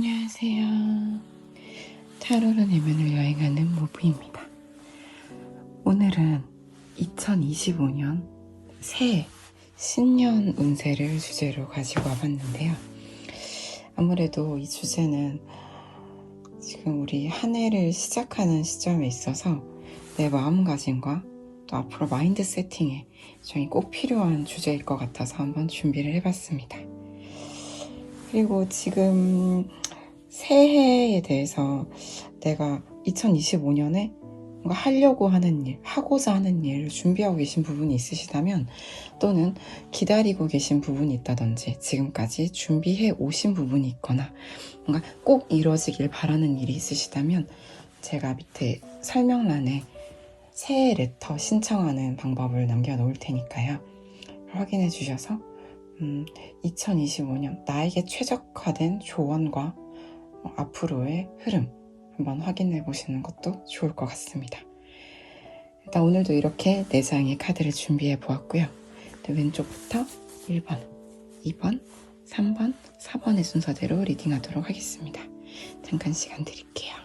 안녕하세요. 타로로 내면을 여행하는 모부입니다. 오늘은 2025년 새해 신년 운세를 주제로 가지고 와봤는데요. 아무래도 이 주제는 지금 우리 한 해를 시작하는 시점에 있어서 내 마음가짐과 또 앞으로 마인드 세팅에 굉장히 꼭 필요한 주제일 것 같아서 한번 준비를 해봤습니다. 그리고 지금 새해에 대해서 내가 2025년에 뭔가 하려고 하는 일, 하고자 하는 일을 준비하고 계신 부분이 있으시다면, 또는 기다리고 계신 부분이 있다든지 지금까지 준비해 오신 부분이 있거나 뭔가 꼭 이루어지길 바라는 일이 있으시다면 제가 밑에 설명란에 새해 레터 신청하는 방법을 남겨놓을 테니까요. 확인해 주셔서 2025년 나에게 최적화된 조언과 앞으로의 흐름 한번 확인해 보시는 것도 좋을 것 같습니다. 일단 오늘도 이렇게 4장의 카드를 준비해 보았고요. 왼쪽부터 1번, 2번, 3번, 4번의 순서대로 리딩하도록 하겠습니다. 잠깐 시간 드릴게요.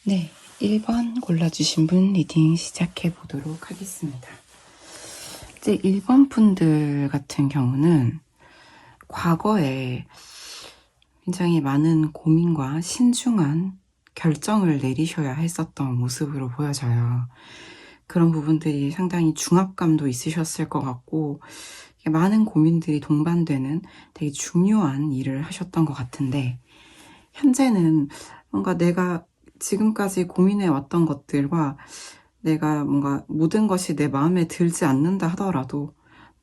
네, 1번 골라주신 분 리딩 시작해 보도록 하겠습니다. 이제 1번 분들 같은 경우는 과거에 굉장히 많은 고민과 신중한 결정을 내리셔야 했었던 모습으로 보여져요. 그런 부분들이 상당히 중압감도 있으셨을 것 같고, 많은 고민들이 동반되는 되게 중요한 일을 하셨던 것 같은데, 현재는 뭔가 내가 지금까지 고민해 왔던 것들과 내가 뭔가 모든 것이 내 마음에 들지 않는다 하더라도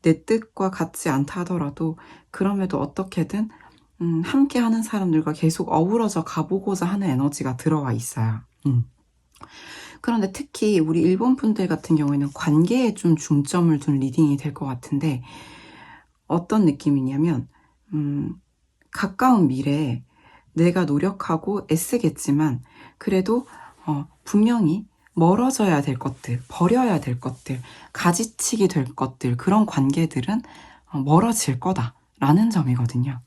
내 뜻과 같지 않다 하더라도 그럼에도 어떻게든 함께 하는 사람들과 계속 어우러져 가보고자 하는 에너지가 들어와 있어요. 그런데 특히 우리 일본 분들 같은 경우에는 관계에 좀 중점을 둔 리딩이 될 것 같은데, 어떤 느낌이냐면 가까운 미래에 내가 노력하고 애쓰겠지만 그래도 분명히 멀어져야 될 것들, 버려야 될 것들, 가지치기 될 것들, 그런 관계들은 멀어질 거다라는 점이거든요.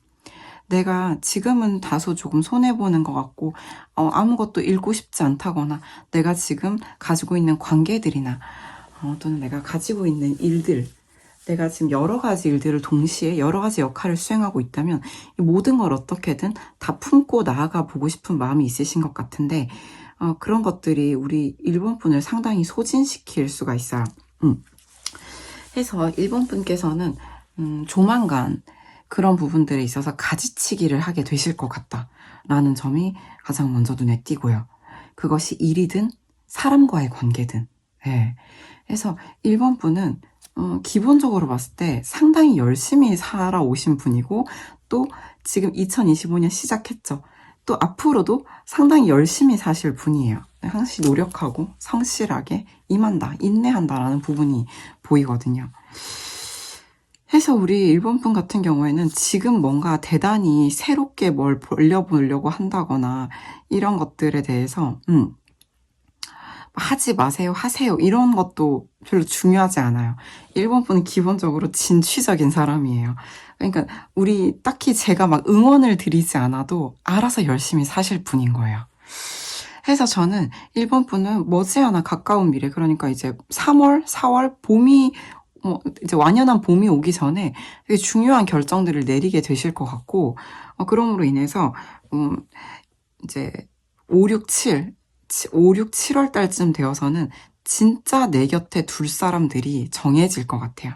내가 지금은 다소 조금 손해보는 것 같고 아무것도 잃고 싶지 않다거나, 내가 지금 가지고 있는 관계들이나 또는 내가 가지고 있는 일들, 내가 지금 여러 가지 일들을 동시에 여러 가지 역할을 수행하고 있다면 이 모든 걸 어떻게든 다 품고 나아가 보고 싶은 마음이 있으신 것 같은데, 그런 것들이 우리 일본 분을 상당히 소진시킬 수가 있어요. 해서 일본 분께서는 조만간 그런 부분들에 있어서 가지치기를 하게 되실 것 같다라는 점이 가장 먼저 눈에 띄고요. 그것이 일이든 사람과의 관계든. 네. 그래서 일본 분은 기본적으로 봤을 때 상당히 열심히 살아오신 분이고, 또 지금 2025년 시작했죠. 또 앞으로도 상당히 열심히 사실 분이에요. 항상 노력하고 성실하게 임한다, 인내한다라는 부분이 보이거든요. 해서 우리 일본 분 같은 경우에는 지금 뭔가 대단히 새롭게 뭘 벌려보려고 한다거나 이런 것들에 대해서 하지 마세요, 하세요 이런 것도 별로 중요하지 않아요. 일본 분은 기본적으로 진취적인 사람이에요. 그러니까 우리 딱히 제가 막 응원을 드리지 않아도 알아서 열심히 사실 분인 거예요. 해서 저는 일본 분은 머지않아 가까운 미래, 그러니까 이제 3월, 4월 봄이 이제 완연한 봄이 오기 전에 되게 중요한 결정들을 내리게 되실 것 같고, 그럼으로 인해서 이제 5, 6, 7월 달쯤 되어서는 진짜 내 곁에 둘 사람들이 정해질 것 같아요.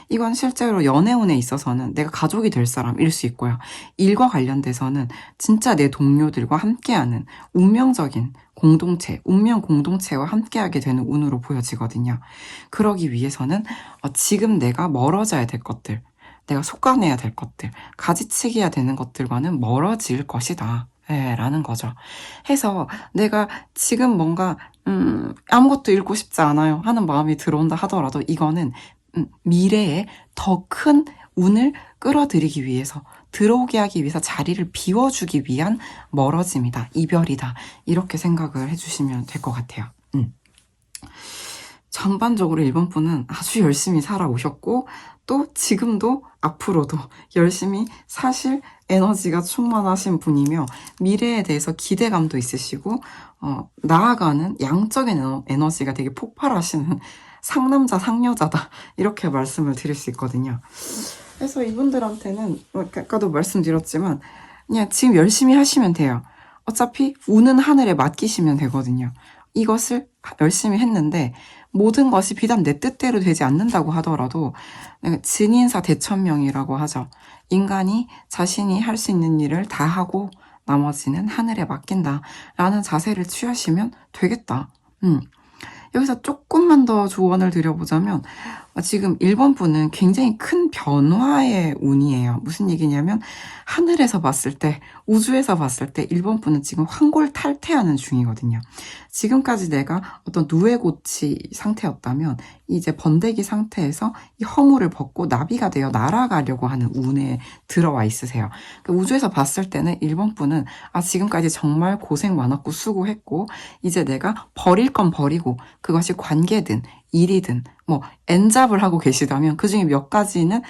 이건 실제로 연애운에 있어서는 내가 가족이 될 사람일 수 있고요. 일과 관련돼서는 진짜 내 동료들과 함께하는 운명적인 공동체, 운명 공동체와 함께하게 되는 운으로 보여지거든요. 그러기 위해서는 지금 내가 멀어져야 될 것들, 내가 속아내야 될 것들, 가지치기해야 되는 것들과는 멀어질 것이다. 네, 라는 거죠. 해서 내가 지금 뭔가 아무것도 잃고 싶지 않아요 하는 마음이 들어온다 하더라도, 이거는 미래에 더 큰 운을 끌어들이기 위해서, 들어오게 하기 위해서 자리를 비워주기 위한 멀어짐이다, 이별이다, 이렇게 생각을 해주시면 될 것 같아요. 전반적으로 일본 분은 아주 열심히 살아오셨고, 또 지금도 앞으로도 열심히 사실 에너지가 충만하신 분이며, 미래에 대해서 기대감도 있으시고 나아가는 양적인 에너지가 되게 폭발하시는 상남자 상여자다, 이렇게 말씀을 드릴 수 있거든요. 그래서 이분들한테는 아까도 말씀드렸지만 그냥 지금 열심히 하시면 돼요. 어차피 운은 하늘에 맡기시면 되거든요. 이것을 열심히 했는데 모든 것이 비단 내 뜻대로 되지 않는다고 하더라도 진인사 대천명이라고 하죠. 인간이 자신이 할 수 있는 일을 다 하고 나머지는 하늘에 맡긴다 라는 자세를 취하시면 되겠다. 여기서 조금만 더 조언을 드려보자면, 지금 일본 분은 굉장히 큰 변화의 운이에요. 무슨 얘기냐면 하늘에서 봤을 때, 우주에서 봤을 때 일본 분은 지금 환골탈퇴하는 중이거든요. 지금까지 내가 어떤 누에고치 상태였다면 이제 번데기 상태에서 이 허물을 벗고 나비가 되어 날아가려고 하는 운에 들어와 있으세요. 우주에서 봤을 때는 일본 분은 지금까지 정말 고생 많았고 수고했고, 이제 내가 버릴 건 버리고, 그것이 관계든 일이든 엔잡을 하고 계시다면 그 중에 몇 가지는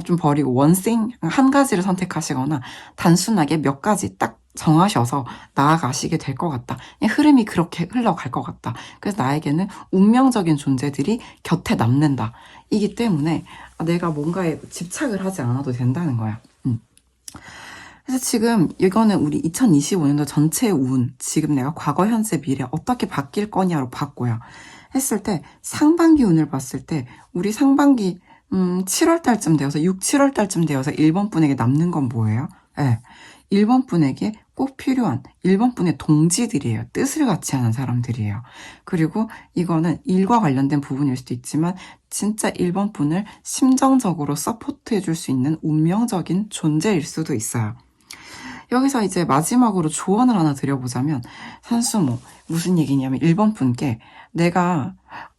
좀 버리고 원생 한 가지를 선택하시거나 단순하게 몇 가지 딱 정하셔서 나아가시게 될 것 같다. 흐름이 그렇게 흘러갈 것 같다. 그래서 나에게는 운명적인 존재들이 곁에 남는다. 이기 때문에 내가 뭔가에 집착을 하지 않아도 된다는 거야. 그래서 지금 이거는 우리 2025년도 전체 운, 지금 내가 과거, 현재, 미래 어떻게 바뀔 거냐로 봤고요. 했을 때 상반기 운을 봤을 때 우리 상반기 7월 달쯤 되어서 6, 7월 달쯤 되어서 일본 분에게 남는 건 뭐예요? 네, 일본 분에게 꼭 필요한 1번 분의 동지들이에요. 뜻을 같이 하는 사람들이에요. 그리고 이거는 일과 관련된 부분일 수도 있지만 진짜 1번 분을 심정적으로 서포트해 줄 수 있는 운명적인 존재일 수도 있어요. 여기서 이제 마지막으로 조언을 하나 드려보자면, 산수모, 무슨 얘기냐면 1번 분께 내가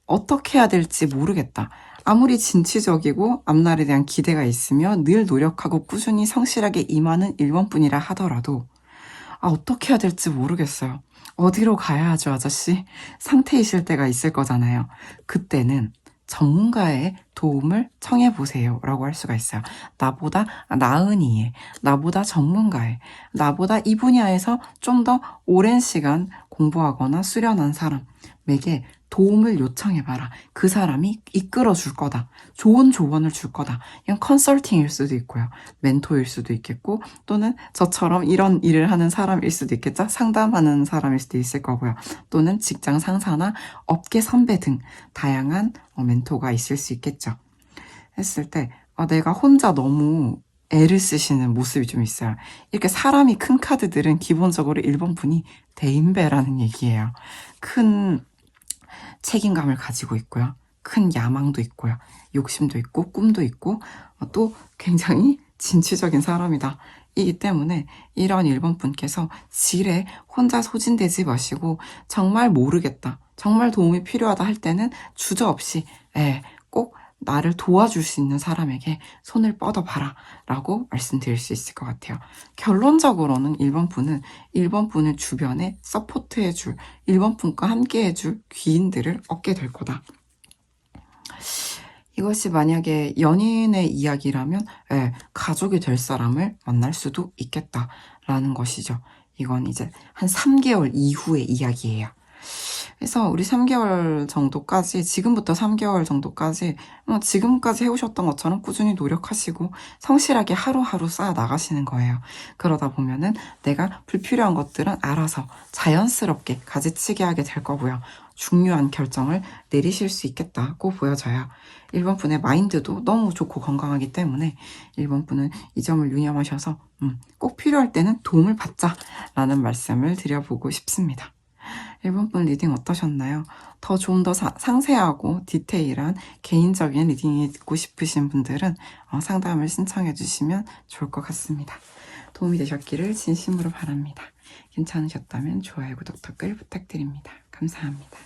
어떻게 해야 될지 모르겠다. 아무리 진취적이고 앞날에 대한 기대가 있으며 늘 노력하고 꾸준히 성실하게 임하는 1번 분이라 하더라도 어떻게 해야 될지 모르겠어요. 어디로 가야 하죠, 아저씨? 상태이실 때가 있을 거잖아요. 그때는 전문가의 도움을 청해보세요 라고 할 수가 있어요. 나보다 나은 이에, 나보다 전문가에, 나보다 이 분야에서 좀 더 오랜 시간 공부하거나 수련한 사람에게 도움을 요청해봐라. 그 사람이 이끌어 줄 거다. 좋은 조언을 줄 거다. 이건 컨설팅일 수도 있고요. 멘토일 수도 있겠고, 또는 저처럼 이런 일을 하는 사람일 수도 있겠죠. 상담하는 사람일 수도 있을 거고요. 또는 직장 상사나 업계 선배 등 다양한 멘토가 있을 수 있겠죠. 했을 때 내가 혼자 너무 애를 쓰시는 모습이 좀 있어요. 이렇게 사람이 큰 카드들은 기본적으로 1번 분이 대인배라는 얘기예요. 큰 책임감을 가지고 있고요. 큰 야망도 있고요. 욕심도 있고 꿈도 있고 또 굉장히 진취적인 사람이다. 이기 때문에 이런 1번 분께서 질에 혼자 소진되지 마시고 정말 모르겠다. 정말 도움이 필요하다 할 때는 주저없이 꼭 나를 도와줄 수 있는 사람에게 손을 뻗어봐라 라고 말씀드릴 수 있을 것 같아요. 결론적으로는 1번 분은 1번 분을 주변에 서포트해줄, 1번 분과 함께해줄 귀인들을 얻게 될 거다. 이것이 만약에 연인의 이야기라면 가족이 될 사람을 만날 수도 있겠다라는 것이죠. 이건 이제 한 3개월 이후의 이야기예요. 그래서 우리 3개월 정도까지, 지금부터 3개월 정도까지 지금까지 해오셨던 것처럼 꾸준히 노력하시고 성실하게 하루하루 쌓아 나가시는 거예요. 그러다 보면은 내가 불필요한 것들은 알아서 자연스럽게 가지치게 하게 될 거고요. 중요한 결정을 내리실 수 있겠다고 보여져요. 1번 분의 마인드도 너무 좋고 건강하기 때문에 1번 분은 이 점을 유념하셔서 꼭 필요할 때는 도움을 받자라는 말씀을 드려보고 싶습니다. 1번 분 리딩 어떠셨나요? 더 좀 더 상세하고 디테일한 개인적인 리딩이 듣고 싶으신 분들은 상담을 신청해 주시면 좋을 것 같습니다. 도움이 되셨기를 진심으로 바랍니다. 괜찮으셨다면 좋아요, 구독, 댓글 부탁드립니다. 감사합니다.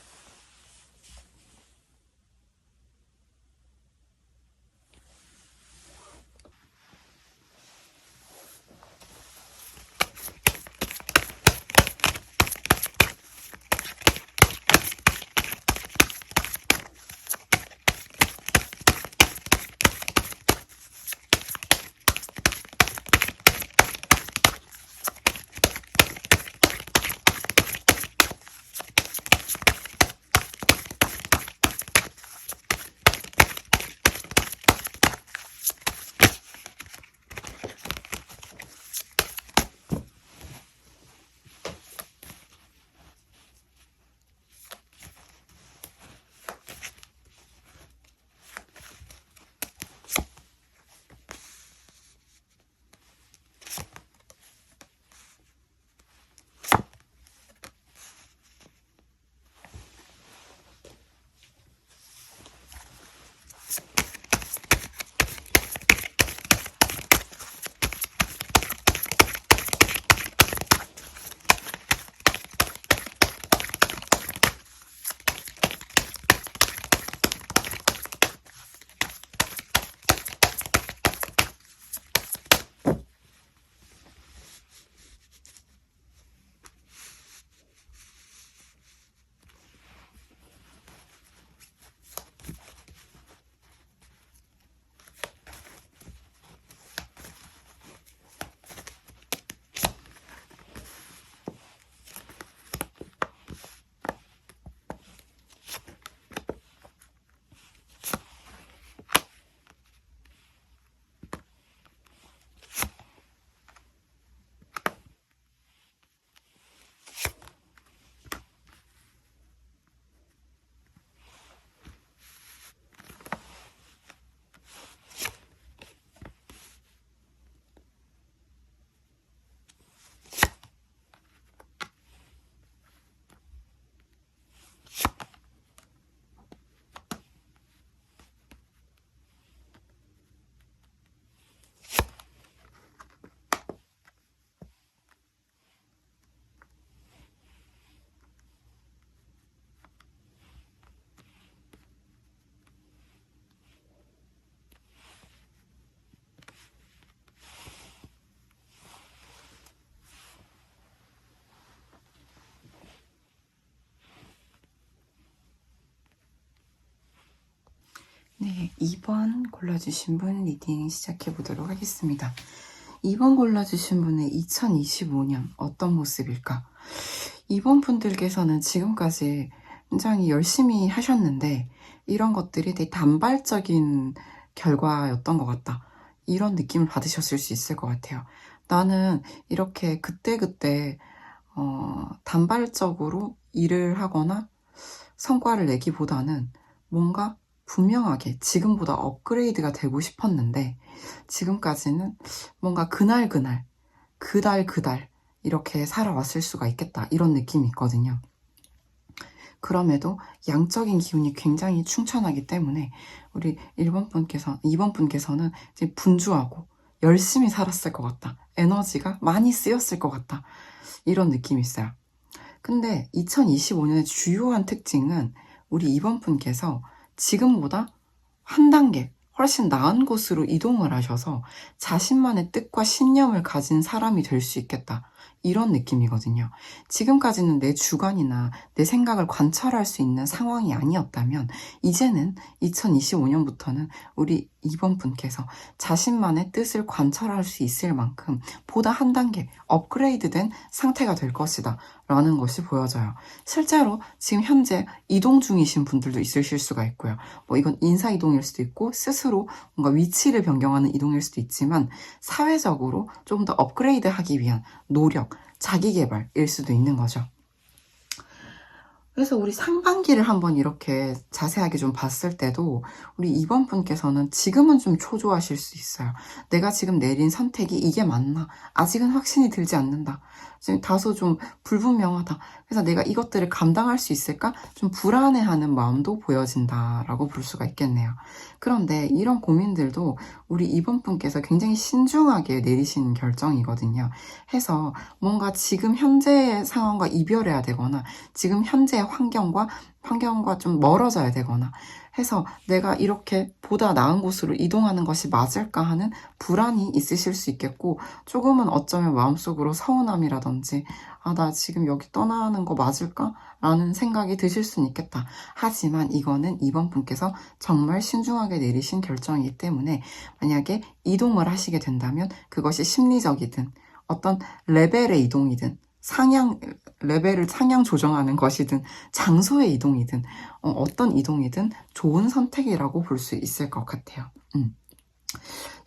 2번 골라주신 분 리딩 시작해 보도록 하겠습니다. 2번 골라주신 분의 2025년 어떤 모습일까? 2번 분들께서는 지금까지 굉장히 열심히 하셨는데 이런 것들이 되게 단발적인 결과였던 것 같다. 이런 느낌을 받으셨을 수 있을 것 같아요. 나는 이렇게 그때그때 단발적으로 일을 하거나 성과를 내기보다는 뭔가 분명하게 지금보다 업그레이드가 되고 싶었는데 지금까지는 뭔가 그날 그달 이렇게 살아왔을 수가 있겠다 이런 느낌이 있거든요. 그럼에도 양적인 기운이 굉장히 충천하기 때문에 우리 2번 분께서는 이제 분주하고 열심히 살았을 것 같다. 에너지가 많이 쓰였을 것 같다. 이런 느낌이 있어요. 근데 2025년의 주요한 특징은 우리 2번 분께서 지금보다 한 단계 훨씬 나은 곳으로 이동을 하셔서 자신만의 뜻과 신념을 가진 사람이 될 수 있겠다. 이런 느낌이거든요. 지금까지는 내 주관이나 내 생각을 관철할 수 있는 상황이 아니었다면 이제는 2025년부터는 우리 2번 분께서 자신만의 뜻을 관철할 수 있을 만큼 보다 한 단계 업그레이드된 상태가 될 것이다 라는 것이 보여져요. 실제로 지금 현재 이동 중이신 분들도 있으실 수가 있고요. 뭐 이건 인사 이동일 수도 있고 스스로 뭔가 위치를 변경하는 이동일 수도 있지만 사회적으로 좀 더 업그레이드하기 위한 노력, 자기 개발일 수도 있는 거죠. 그래서 우리 상반기를 한번 이렇게 자세하게 좀 봤을 때도 우리 2번 분께서는 지금은 좀 초조하실 수 있어요. 내가 지금 내린 선택이 이게 맞나? 아직은 확신이 들지 않는다. 지금 다소 좀 불분명하다. 그래서 내가 이것들을 감당할 수 있을까? 좀 불안해하는 마음도 보여진다라고 볼 수가 있겠네요. 그런데 이런 고민들도 우리 2번 분께서 굉장히 신중하게 내리신 결정이거든요. 해서 뭔가 지금 현재의 상황과 이별해야 되거나 지금 현재의 환경과 좀 멀어져야 되거나 해서 내가 이렇게 보다 나은 곳으로 이동하는 것이 맞을까 하는 불안이 있으실 수 있겠고 조금은 어쩌면 마음속으로 서운함이라든지 나 지금 여기 떠나는 거 맞을까? 라는 생각이 드실 수는 있겠다. 하지만 이거는 2번 분께서 정말 신중하게 내리신 결정이기 때문에 만약에 이동을 하시게 된다면 그것이 심리적이든 어떤 레벨의 이동이든 레벨을 상향 조정하는 것이든 장소의 이동이든 어떤 이동이든 좋은 선택이라고 볼 수 있을 것 같아요.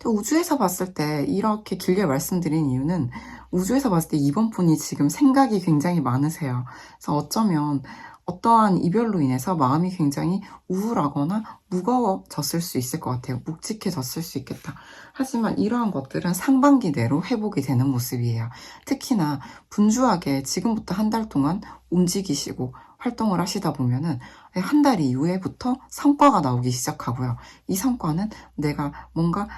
우주에서 봤을 때 이렇게 길게 말씀드린 이유는 우주에서 봤을 때 2번 분이 지금 생각이 굉장히 많으세요. 그래서 어쩌면 어떠한 이별로 인해서 마음이 굉장히 우울하거나 무거워졌을 수 있을 것 같아요. 묵직해졌을 수 있겠다. 하지만 이러한 것들은 상반기 내로 회복이 되는 모습이에요. 특히나 분주하게 지금부터 한 달 동안 움직이시고 활동을 하시다 보면은 한 달 이후에부터 성과가 나오기 시작하고요. 이 성과는 내가 뭔가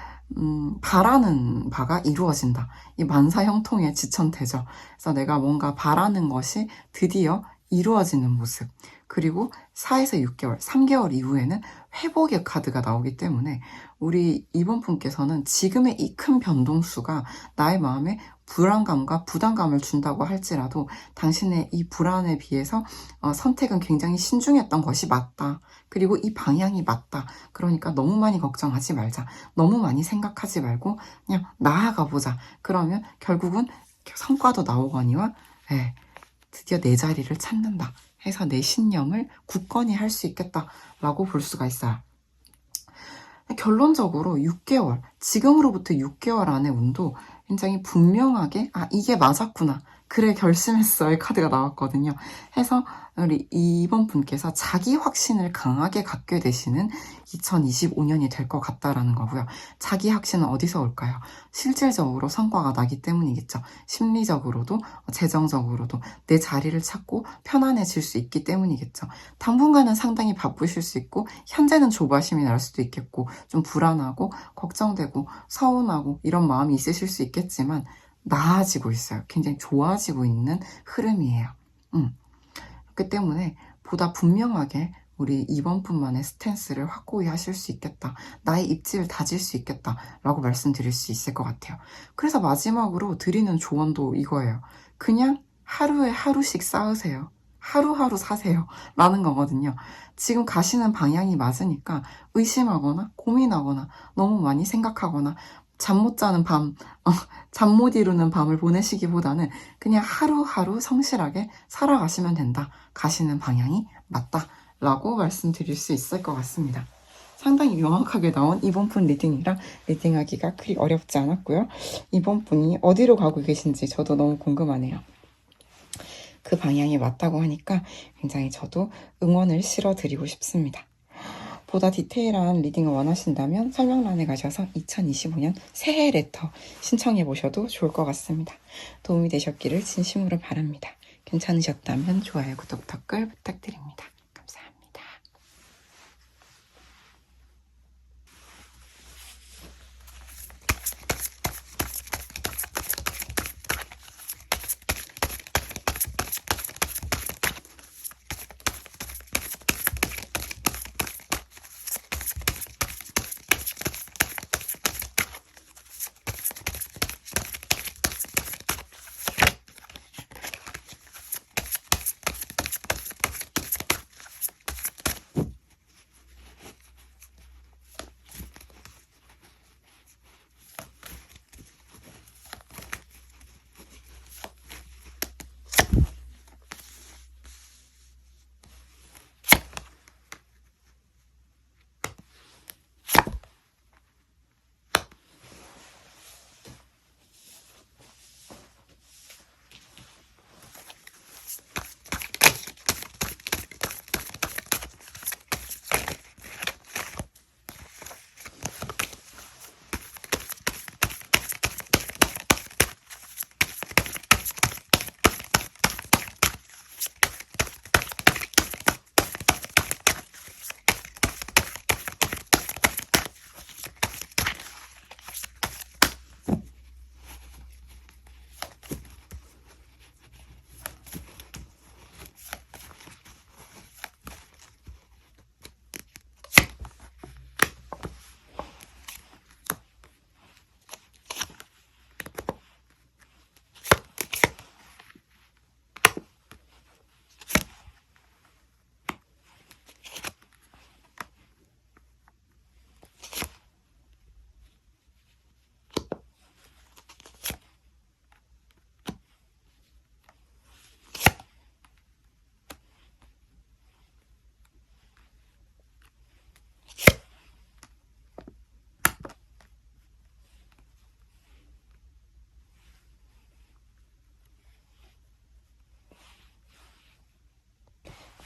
바라는 바가 이루어진다. 이 만사형통의 지천태죠. 그래서 내가 뭔가 바라는 것이 드디어 이루어지는 모습. 그리고 4에서 6개월, 3개월 이후에는 회복의 카드가 나오기 때문에 우리 2번 분께서는 지금의 이 큰 변동수가 나의 마음에 불안감과 부담감을 준다고 할지라도 당신의 이 불안에 비해서 선택은 굉장히 신중했던 것이 맞다. 그리고 이 방향이 맞다. 그러니까 너무 많이 걱정하지 말자. 너무 많이 생각하지 말고 그냥 나아가 보자. 그러면 결국은 성과도 나오거니와 드디어 내 자리를 찾는다 해서 내 신념을 굳건히 할 수 있겠다라고 볼 수가 있어요. 결론적으로 6개월, 지금으로부터 6개월 안의 운도 굉장히 분명하게 이게 맞았구나. 그래 결심했어의 카드가 나왔거든요. 해서 우리 2번 분께서 자기 확신을 강하게 갖게 되시는 2025년이 될 것 같다라는 거고요. 자기 확신은 어디서 올까요? 실질적으로 성과가 나기 때문이겠죠. 심리적으로도 재정적으로도 내 자리를 찾고 편안해질 수 있기 때문이겠죠. 당분간은 상당히 바쁘실 수 있고 현재는 조바심이 날 수도 있겠고 좀 불안하고 걱정되고 서운하고 이런 마음이 있으실 수 있겠지만 나아지고 있어요. 굉장히 좋아지고 있는 흐름이에요. 그렇기 때문에 보다 분명하게 우리 2번 분만의 스탠스를 확고히 하실 수 있겠다. 나의 입지를 다질 수 있겠다. 라고 말씀드릴 수 있을 것 같아요. 그래서 마지막으로 드리는 조언도 이거예요. 그냥 하루에 하루씩 쌓으세요. 하루하루 사세요 라는 거거든요. 지금 가시는 방향이 맞으니까 의심하거나 고민하거나 너무 많이 생각하거나 잠 못 자는 밤, 잠 못 이루는 밤을 보내시기보다는 그냥 하루하루 성실하게 살아가시면 된다. 가시는 방향이 맞다 라고 말씀드릴 수 있을 것 같습니다. 상당히 명확하게 나온 이번 분 리딩이라 리딩하기가 그리 어렵지 않았고요. 이번 분이 어디로 가고 계신지 저도 너무 궁금하네요. 그 방향이 맞다고 하니까 굉장히 저도 응원을 실어드리고 싶습니다. 보다 디테일한 리딩을 원하신다면 설명란에 가셔서 2025년 새해 레터 신청해 보셔도 좋을 것 같습니다. 도움이 되셨기를 진심으로 바랍니다. 괜찮으셨다면 좋아요, 구독, 댓글 부탁드립니다. 감사합니다.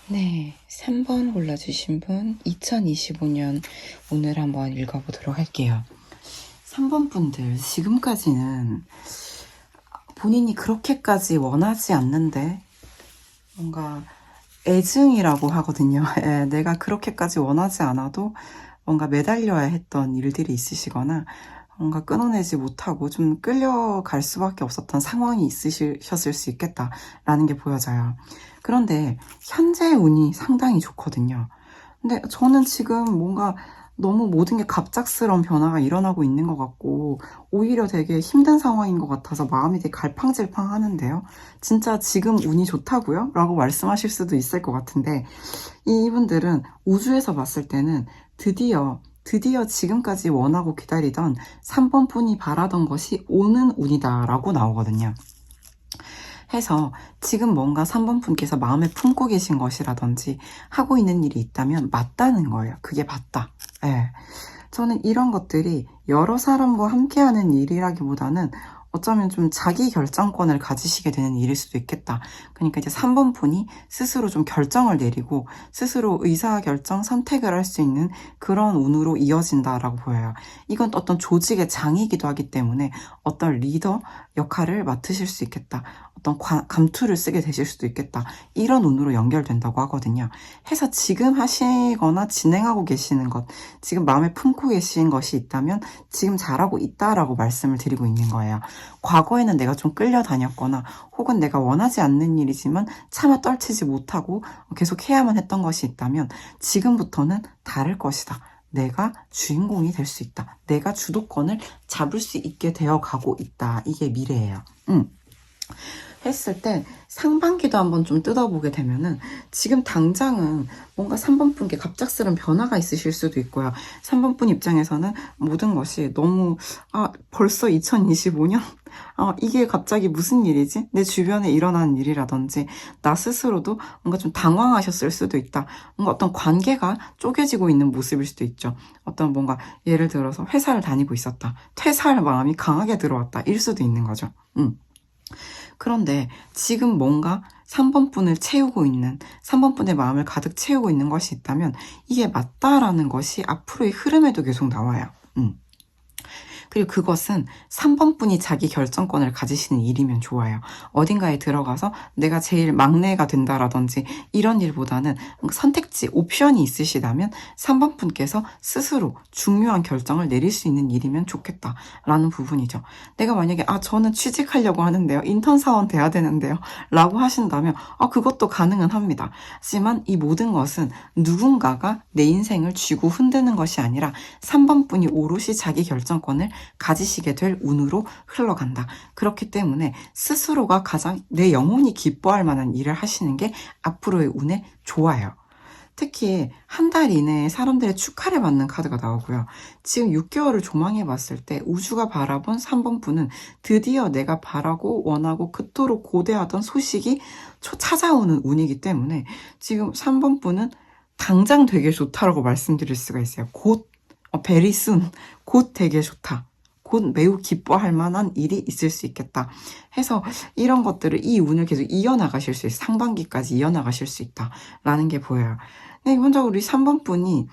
네, 3번 골라주신 분 2025년 오늘 한번 읽어보도록 할게요. 3번 분들 지금까지는 본인이 그렇게까지 원하지 않는데 뭔가 애증이라고 하거든요. 내가 그렇게까지 원하지 않아도 뭔가 매달려야 했던 일들이 있으시거나 뭔가 끊어내지 못하고 좀 끌려갈 수밖에 없었던 상황이 있으셨을 수 있겠다라는 게 보여져요. 그런데 현재 운이 상당히 좋거든요. 근데 저는 지금 뭔가 너무 모든 게 갑작스러운 변화가 일어나고 있는 것 같고 오히려 되게 힘든 상황인 것 같아서 마음이 되게 갈팡질팡 하는데요. 진짜 지금 운이 좋다고요? 라고 말씀하실 수도 있을 것 같은데 이분들은 우주에서 봤을 때는 드디어 지금까지 원하고 기다리던 3번 분이 바라던 것이 오는 운이다 라고 나오거든요. 해서 지금 뭔가 3번 분께서 마음에 품고 계신 것이라든지 하고 있는 일이 있다면 맞다는 거예요. 그게 맞다. 예. 저는 이런 것들이 여러 사람과 함께하는 일이라기보다는 어쩌면 좀 자기 결정권을 가지시게 되는 일일 수도 있겠다. 그러니까 이제 3번 분이 스스로 좀 결정을 내리고 스스로 의사결정, 선택을 할 수 있는 그런 운으로 이어진다라고 보여요. 이건 어떤 조직의 장이기도 하기 때문에 어떤 리더 역할을 맡으실 수 있겠다. 어떤 감투를 쓰게 되실 수도 있겠다. 이런 운으로 연결된다고 하거든요. 해서 지금 하시거나 진행하고 계시는 것, 지금 마음에 품고 계신 것이 있다면 지금 잘하고 있다라고 말씀을 드리고 있는 거예요. 과거에는 내가 좀 끌려다녔거나 혹은 내가 원하지 않는 일이지만 차마 떨치지 못하고 계속 해야만 했던 것이 있다면 지금부터는 다를 것이다. 내가 주인공이 될 수 있다. 내가 주도권을 잡을 수 있게 되어 가고 있다. 이게 미래예요. 했을 때 상반기도 한번 좀 뜯어보게 되면은 지금 당장은 뭔가 3번 분께 갑작스런 변화가 있으실 수도 있고요. 3번 분 입장에서는 모든 것이 너무 벌써 2025년? 이게 갑자기 무슨 일이지? 내 주변에 일어나는 일이라든지 나 스스로도 뭔가 좀 당황하셨을 수도 있다. 뭔가 어떤 관계가 쪼개지고 있는 모습일 수도 있죠. 어떤 뭔가 예를 들어서 회사를 다니고 있었다. 퇴사할 마음이 강하게 들어왔다. 일 수도 있는 거죠. 그런데 지금 뭔가 3번 분을 채우고 있는, 3번 분의 마음을 가득 채우고 있는 것이 있다면 이게 맞다라는 것이 앞으로의 흐름에도 계속 나와요. 그리고 그것은 3번 분이 자기 결정권을 가지시는 일이면 좋아요. 어딘가에 들어가서 내가 제일 막내가 된다라든지 이런 일보다는 선택지, 옵션이 있으시다면 3번 분께서 스스로 중요한 결정을 내릴 수 있는 일이면 좋겠다라는 부분이죠. 내가 만약에 저는 취직하려고 하는데요. 인턴 사원 돼야 되는데요. 라고 하신다면 그것도 가능은 합니다. 하지만 이 모든 것은 누군가가 내 인생을 쥐고 흔드는 것이 아니라 3번 분이 오롯이 자기 결정권을 가지시게 될 운으로 흘러간다. 그렇기 때문에 스스로가 가장 내 영혼이 기뻐할 만한 일을 하시는 게 앞으로의 운에 좋아요. 특히 한 달 이내에 사람들의 축하를 받는 카드가 나오고요. 지금 6개월을 조망해 봤을 때 우주가 바라본 3번 분은 드디어 내가 바라고 원하고 그토록 고대하던 소식이 찾아오는 운이기 때문에 지금 3번 분은 당장 되게 좋다라고 말씀드릴 수가 있어요. 곧, very soon, 곧 되게 좋다. 곧 매우 기뻐할 만한 일이 있을 수 있겠다 해서 이런 것들을, 이 운을 계속 이어나가실 수 있어요. 상반기까지 이어나가실 수 있다라는 게 보여요. 근데 기본적으로 우리 3번 분이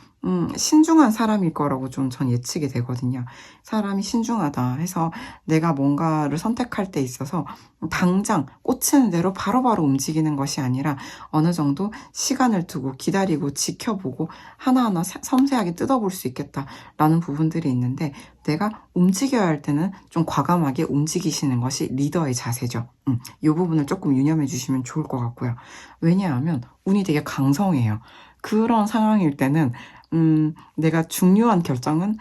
신중한 사람일 거라고 좀 전 예측이 되거든요. 사람이 신중하다 해서 내가 뭔가를 선택할 때 있어서 당장 꽂히는 대로 바로바로 움직이는 것이 아니라 어느 정도 시간을 두고 기다리고 지켜보고 하나하나 섬세하게 뜯어볼 수 있겠다라는 부분들이 있는데, 내가 움직여야 할 때는 좀 과감하게 움직이시는 것이 리더의 자세죠. 이 부분을 조금 유념해 주시면 좋을 것 같고요. 왜냐하면 운이 되게 강성해요. 그런 상황일 때는 내가 중요한 결정은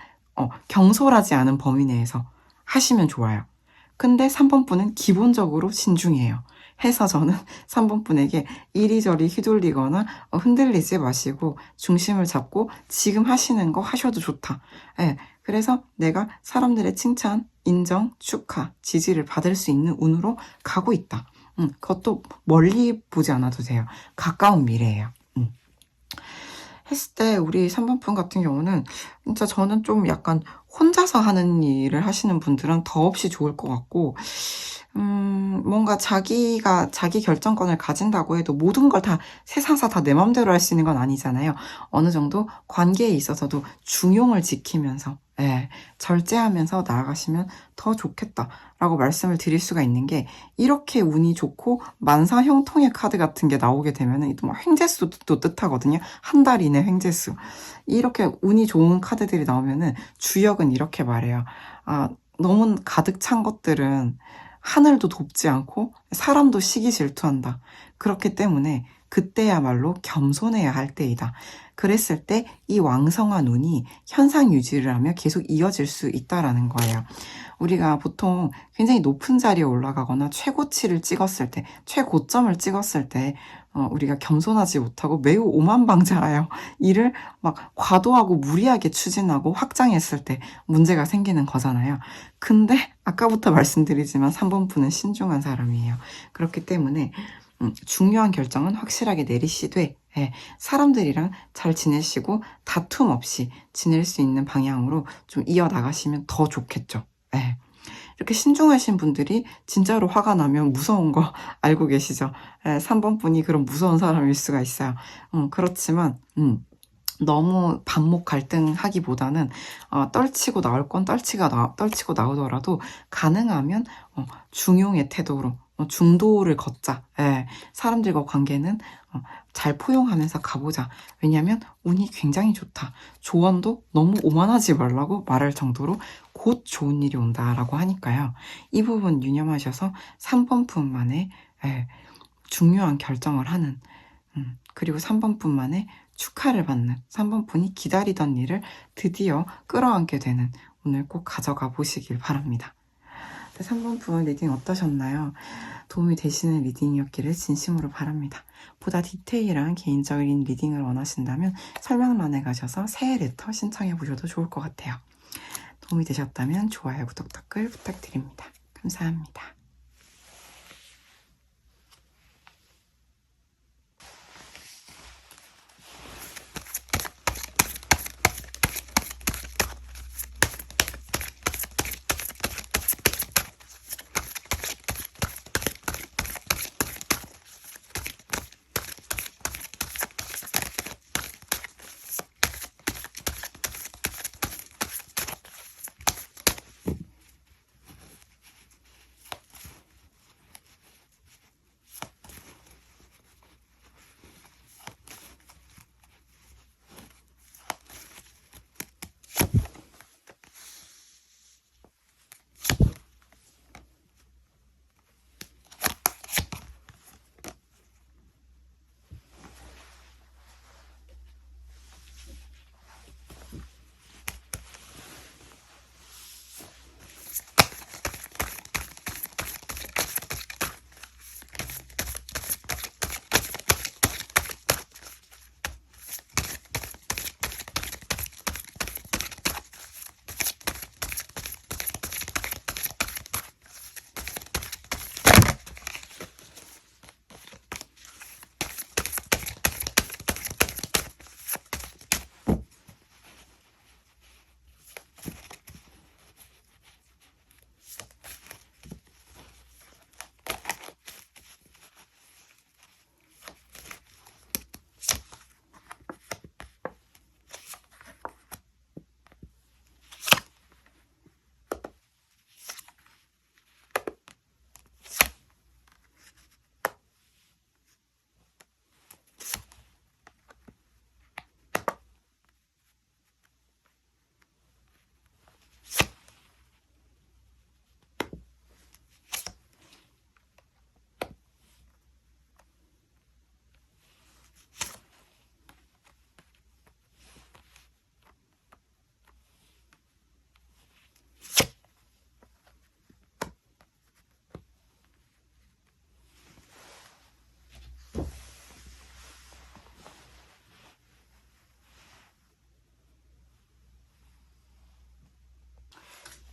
경솔하지 않은 범위 내에서 하시면 좋아요. 근데 3번 분은 기본적으로 신중해요. 해서 저는 3번 분에게 이리저리 휘둘리거나 흔들리지 마시고 중심을 잡고 지금 하시는 거 하셔도 좋다. 예, 그래서 내가 사람들의 칭찬, 인정, 축하, 지지를 받을 수 있는 운으로 가고 있다. 그것도 멀리 보지 않아도 돼요. 가까운 미래예요. 했을 때 우리 3번 분 같은 경우는 진짜 저는 좀 약간 혼자서 하는 일을 하시는 분들은 더없이 좋을 것 같고, 뭔가 자기가 자기 결정권을 가진다고 해도 모든 걸 다 세상사 다 내 맘대로 할 수 있는 건 아니잖아요. 어느 정도 관계에 있어서도 중용을 지키면서 절제하면서 나아가시면 더 좋겠다라고 말씀을 드릴 수가 있는 게, 이렇게 운이 좋고 만사형통의 카드 같은 게 나오게 되면은 또 횡재수도 뜻하거든요. 한 달 이내 횡재수. 이렇게 운이 좋은 카드들이 나오면은 주역은 이렇게 말해요. 너무 가득 찬 것들은 하늘도 돕지 않고 사람도 시기 질투한다. 그렇기 때문에 그때야말로 겸손해야 할 때이다. 그랬을 때 이 왕성한 운이 현상 유지를 하며 계속 이어질 수 있다라는 거예요. 우리가 보통 굉장히 높은 자리에 올라가거나 최고치를 찍었을 때, 최고점을 찍었을 때 우리가 겸손하지 못하고 매우 오만방자하여 일을 막 과도하고 무리하게 추진하고 확장했을 때 문제가 생기는 거잖아요. 근데 아까부터 말씀드리지만 3번 분은 신중한 사람이에요. 그렇기 때문에 중요한 결정은 확실하게 내리시되 사람들이랑 잘 지내시고 다툼 없이 지낼 수 있는 방향으로 좀 이어나가시면 더 좋겠죠. 이렇게 신중하신 분들이 진짜로 화가 나면 무서운 거 알고 계시죠? 3번 분이 그런 무서운 사람일 수가 있어요. 그렇지만 너무 반목 갈등하기보다는 떨치고 나올 건 떨치고 나오더라도 가능하면 중용의 태도로 중도를 걷자. 사람들과 관계는 잘 포용하면서 가보자. 왜냐하면 운이 굉장히 좋다. 조언도 너무 오만하지 말라고 말할 정도로 곧 좋은 일이 온다라고 하니까요. 이 부분 유념하셔서 3번 분만의 중요한 결정을 하는, 그리고 3번 분만의 축하를 받는, 3번 분이 기다리던 일을 드디어 끌어안게 되는 운을 꼭 가져가 보시길 바랍니다. 3번 분 리딩 어떠셨나요? 도움이 되시는 리딩이었기를 진심으로 바랍니다. 보다 디테일한 개인적인 리딩을 원하신다면 설명란에 가셔서 새해 레터 신청해 보셔도 좋을 것 같아요. 도움이 되셨다면 좋아요, 구독, 댓글 부탁드립니다. 감사합니다.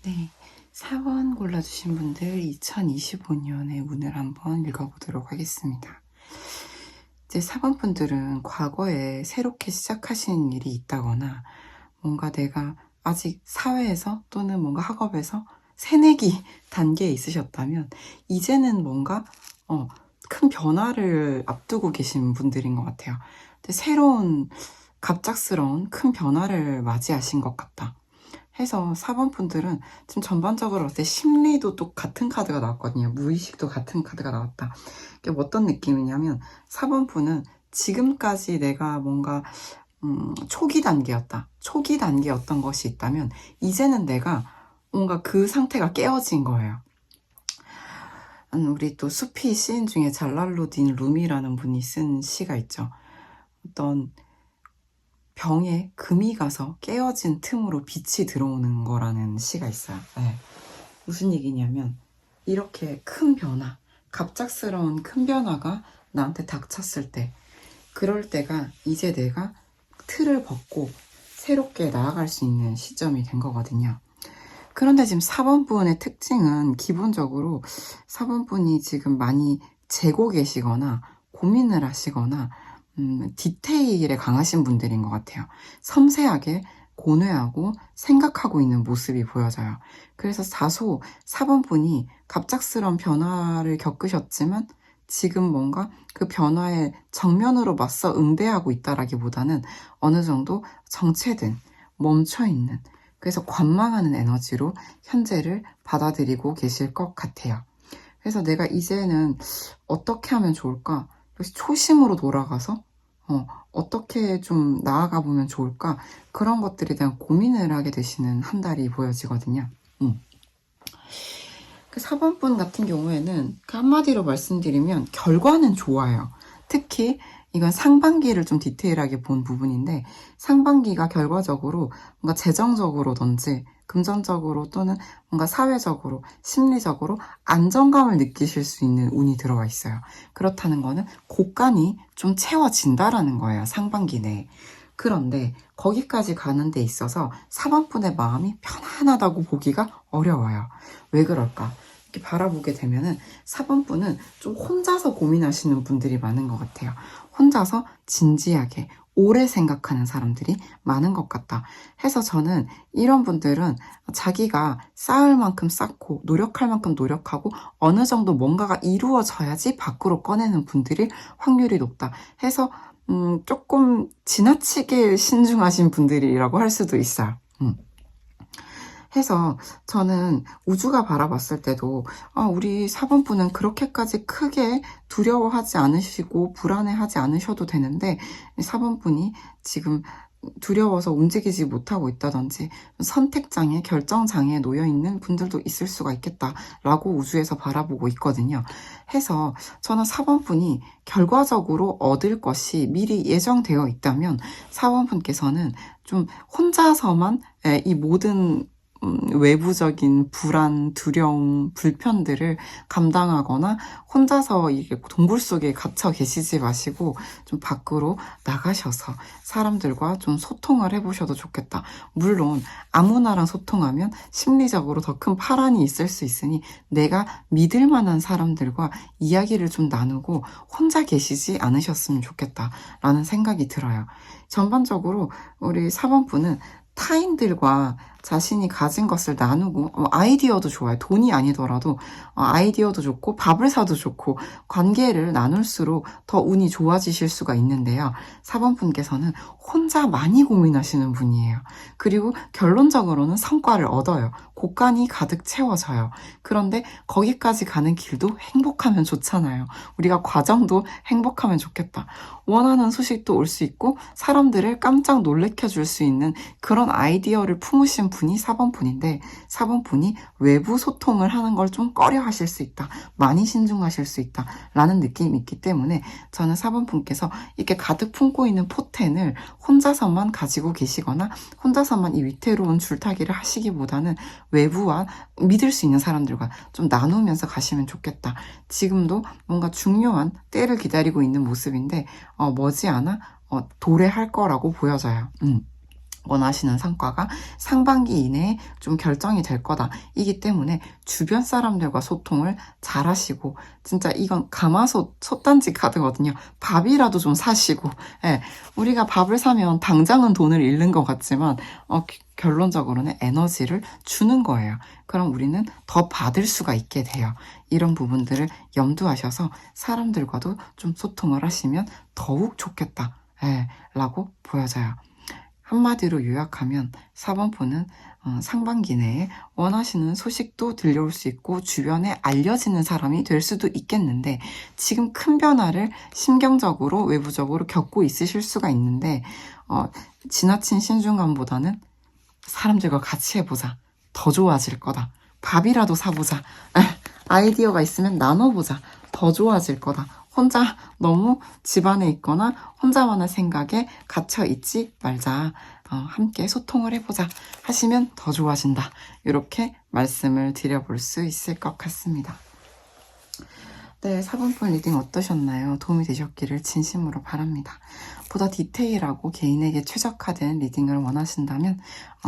네, 4번 골라주신 분들 2025년의 운을 한번 읽어보도록 하겠습니다. 이제 4번 분들은 과거에 새롭게 시작하신 일이 있다거나 뭔가 내가 아직 사회에서 또는 뭔가 학업에서 새내기 단계에 있으셨다면 이제는 뭔가 큰 변화를 앞두고 계신 분들인 것 같아요. 근데 새로운 갑작스러운 큰 변화를 맞이하신 것 같다 해서 4번 분들은 지금 전반적으로 어때 심리도 또 같은 카드가 나왔거든요. 무의식도 같은 카드가 나왔다. 이게 어떤 느낌이냐면 4번 분은 지금까지 내가 뭔가 초기 단계였다. 초기 단계였던 것이 있다면 이제는 내가 뭔가 그 상태가 깨어진 거예요. 우리 또 수피 시인 중에 잘랄루딘 루미라는 분이 쓴 시가 있죠. 어떤 병에 금이 가서 깨어진 틈으로 빛이 들어오는 거라는 시가 있어요. 네. 무슨 얘기냐면 이렇게 큰 변화, 갑작스러운 큰 변화가 나한테 닥쳤을 때 그럴 때가 이제 내가 틀을 벗고 새롭게 나아갈 수 있는 시점이 된 거거든요. 그런데 지금 4번 분의 특징은 기본적으로 4번 분이 지금 많이 재고 계시거나 고민을 하시거나 디테일에 강하신 분들인 것 같아요. 섬세하게 고뇌하고 생각하고 있는 모습이 보여져요. 그래서 다소 4번 분이 갑작스러운 변화를 겪으셨지만 지금 뭔가 그 변화에 정면으로 맞서 응대하고 있다라기보다는 어느 정도 정체된, 멈춰있는, 그래서 관망하는 에너지로 현재를 받아들이고 계실 것 같아요. 그래서 내가 이제는 어떻게 하면 좋을까? 초심으로 돌아가서 어떻게 좀 나아가 보면 좋을까? 그런 것들에 대한 고민을 하게 되시는 한 달이 보여지거든요. 그 4번 분 같은 경우에는 한마디로 말씀드리면 결과는 좋아요. 특히 이건 상반기를 좀 디테일하게 본 부분인데 상반기가 결과적으로 뭔가 재정적으로든지 금전적으로 또는 뭔가 사회적으로, 심리적으로 안정감을 느끼실 수 있는 운이 들어와 있어요. 그렇다는 거는 곳간이 좀 채워진다라는 거예요. 상반기 내에. 그런데 거기까지 가는 데 있어서 사번분의 마음이 편안하다고 보기가 어려워요. 왜 그럴까? 이렇게 바라보게 되면은 사번분은 좀 혼자서 고민하시는 분들이 많은 것 같아요. 혼자서 진지하게 오래 생각하는 사람들이 많은 것 같다 해서 저는 이런 분들은 자기가 쌓을 만큼 쌓고 노력할 만큼 노력하고 어느 정도 뭔가가 이루어져야지 밖으로 꺼내는 분들이 확률이 높다 해서 조금 지나치게 신중하신 분들이라고 할 수도 있어요. 해서 저는 우주가 바라봤을 때도 우리 사번분은 그렇게까지 크게 두려워하지 않으시고 불안해하지 않으셔도 되는데 사번분이 지금 두려워서 움직이지 못하고 있다든지 선택장애, 결정장애에 놓여있는 분들도 있을 수가 있겠다라고 우주에서 바라보고 있거든요. 해서 저는 사번분이 결과적으로 얻을 것이 미리 예정되어 있다면 사번분께서는 좀 혼자서만 이 모든 외부적인 불안, 두려움, 불편들을 감당하거나 혼자서 이게 동굴 속에 갇혀 계시지 마시고 좀 밖으로 나가셔서 사람들과 좀 소통을 해보셔도 좋겠다. 물론 아무나랑 소통하면 심리적으로 더 큰 파란이 있을 수 있으니 내가 믿을 만한 사람들과 이야기를 좀 나누고 혼자 계시지 않으셨으면 좋겠다라는 생각이 들어요. 전반적으로 우리 4번분은 타인들과 자신이 가진 것을 나누고 아이디어도 좋아요. 돈이 아니더라도 아이디어도 좋고 밥을 사도 좋고 관계를 나눌수록 더 운이 좋아지실 수가 있는데요. 4번분께서는 혼자 많이 고민하시는 분이에요. 그리고 결론적으로는 성과를 얻어요. 곳간이 가득 채워져요. 그런데 거기까지 가는 길도 행복하면 좋잖아요. 우리가 과정도 행복하면 좋겠다. 원하는 소식도 올 수 있고 사람들을 깜짝 놀래켜 줄 수 있는 그런 아이디어를 품으신 분이 4번분인데 4번분이 외부 소통을 하는 걸 좀 꺼려 하실 수 있다. 많이 신중하실 수 있다. 라는 느낌이 있기 때문에 저는 4번분께서 이렇게 가득 품고 있는 포텐을 혼자서만 가지고 계시거나 혼자서만 이 위태로운 줄타기를 하시기보다는 외부와 믿을 수 있는 사람들과 좀 나누면서 가시면 좋겠다. 지금도 뭔가 중요한 때를 기다리고 있는 모습인데 머지않아 도래할 거라고 보여져요. 원하시는 성과가 상반기 이내에 좀 결정이 될 거다. 이기 때문에 주변 사람들과 소통을 잘 하시고 진짜 이건 가마솥 솥단지 카드거든요. 밥이라도 좀 사시고 우리가 밥을 사면 당장은 돈을 잃는 것 같지만 결론적으로는 에너지를 주는 거예요. 그럼 우리는 더 받을 수가 있게 돼요. 이런 부분들을 염두하셔서 사람들과도 좀 소통을 하시면 더욱 좋겠다. 라고 보여져요. 한마디로 요약하면 4번분은 상반기 내에 원하시는 소식도 들려올 수 있고 주변에 알려지는 사람이 될 수도 있겠는데 지금 큰 변화를 심경적으로 외부적으로 겪고 있으실 수가 있는데 지나친 신중감보다는 사람들과 같이 해보자. 더 좋아질 거다. 밥이라도 사보자. 아이디어가 있으면 나눠보자. 더 좋아질 거다. 혼자 너무 집안에 있거나 혼자만의 생각에 갇혀 있지 말자. 함께 소통을 해보자 하시면 더 좋아진다. 이렇게 말씀을 드려볼 수 있을 것 같습니다. 네, 4번분 리딩 어떠셨나요? 도움이 되셨기를 진심으로 바랍니다. 보다 디테일하고 개인에게 최적화된 리딩을 원하신다면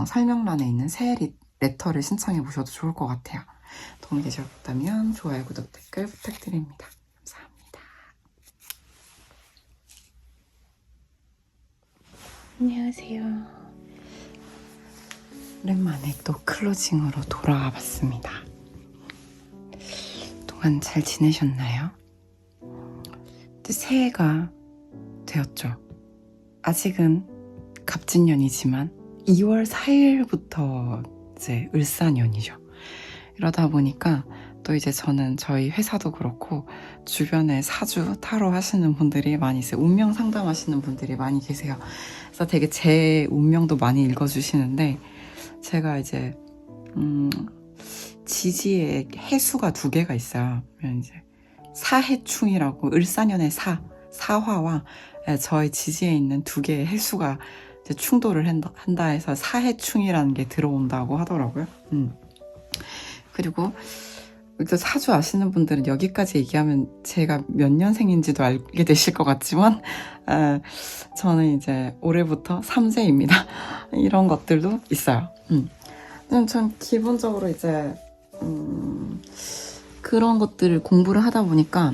설명란에 있는 새 레터를 신청해 보셔도 좋을 것 같아요. 도움이 되셨다면 좋아요, 구독, 댓글 부탁드립니다. 감사합니다. 안녕하세요. 오랜만에 또 클로징으로 돌아와 봤습니다. 동안 잘 지내셨나요? 새해가 되었죠. 아직은 갑진년이지만 2월 4일부터 이제 을사년이죠. 이러다 보니까 또 이제 저는 저희 회사도 그렇고 주변에 사주, 타로 하시는 분들이 많이 있어요. 운명 상담하시는 분들이 많이 계세요. 그래서 되게 제 운명도 많이 읽어주시는데 제가 이제 지지에 해수가 2개가 있어요. 이제 사해충이라고 을사년의 사화와 저희 지지에 있는 2개의 해수가 이제 충돌을 한다 해서 사해충이라는 게 들어온다고 하더라고요. 그리고 또 사주 아시는 분들은 여기까지 얘기하면 제가 몇 년생인지도 알게 되실 것 같지만 저는 이제 올해부터 3세입니다. 이런 것들도 있어요. 전 기본적으로 이제 그런 것들을 공부를 하다 보니까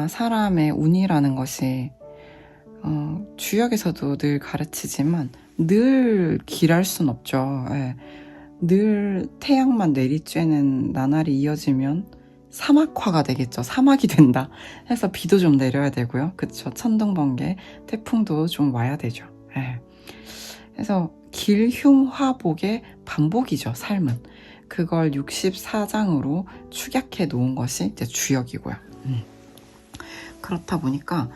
사람의 운이라는 것이 주역에서도 늘 가르치지만 늘 길할 순 없죠. 예. 늘 태양만 내리쬐는 나날이 이어지면 사막화가 되겠죠. 사막이 된다 해서 비도 좀 내려야 되고요. 그쵸. 천둥번개, 태풍도 좀 와야 되죠. 예. 그래서 길흉화복의 반복이죠. 삶은. 그걸 64장으로 축약해 놓은 것이 이제 주역이고요. 그렇다 보니까